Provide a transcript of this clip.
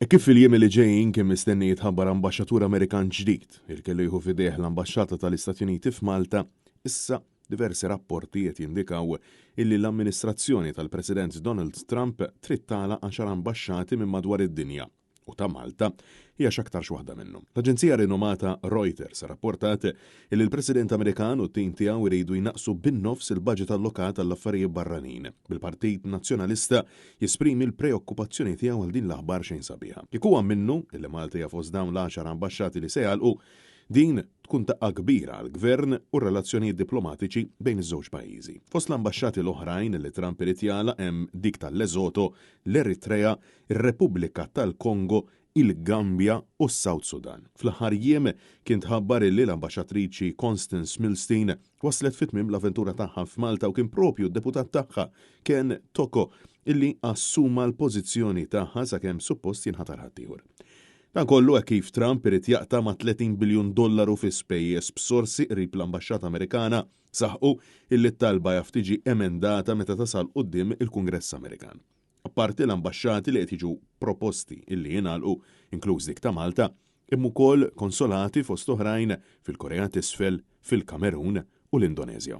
Kif fil-jiem li ġejjin kien mistenni jitħabbar ambaxxatur Amerikan ġdid il-kellu jieħu fidejh l-ambaxxata tal-Istati Uniti f'Malta, issa diversi rapporti qed jindikaw illi l-amministrazzjoni tal-President Donald Trump trid tagħlaq 10 ambaxxati minn madwar id-dinja u ta' Malta hija x'aktarx waħda minnhom. L-Aġenzija rinomata Reuters rapportat illi l-President Amerikan u t-tim tiegħu jridu jnaqsu bin-nofs il-baġit allokat għall-affarijiet barranin. Bil-Partit Nazzjonalista jesprimi l-preokkupazzjoni tiegħu għal din l-aħbar xejn sabiħa. Jekk huwa minnu illi Malta hija fost dawn l-10 ambaxxati li se jgħalqu, din tkun taqqa kbira għall-gvern u r-relazzjonijiet diplomatiċi bejn iż-żewġ pajjiżi. Fost l-ambaxxati l-oħrajn li Trump irid jagħlaq hemm dik tal-Leżoto, l-Eritrea, ir-Repubblika tal-Kongo, il-Gambja u s-South Sudan. Fl-aħħar jiem kien tħabbar illi l-ambaxxatriċi Constance Milstein waslet fit-tmiem l-avventura tagħha f'Malta u kien propju d-deputat tagħha Ken Toko illi assuma l-pożizzjoni tagħha sakemm suppost jinħatar ħaddieħor. Dan kollu hekk kif Trump irid jaqta' ma' $30 biljun fi spejjeż b'sorsi qrib l-Ambaxxata Amerikana saħqu illi t-talba jaf tiġi emendata meta tasal quddiem il-Kungress Amerikan. Apparti l-ambaxxati li qed jiġu proposti illi jingħalqu inkluż dik ta' Malta, hemm ukoll konsolati fost oħrajn fil-Korea t'isfel, fil-Kamerun u l-Indonezja.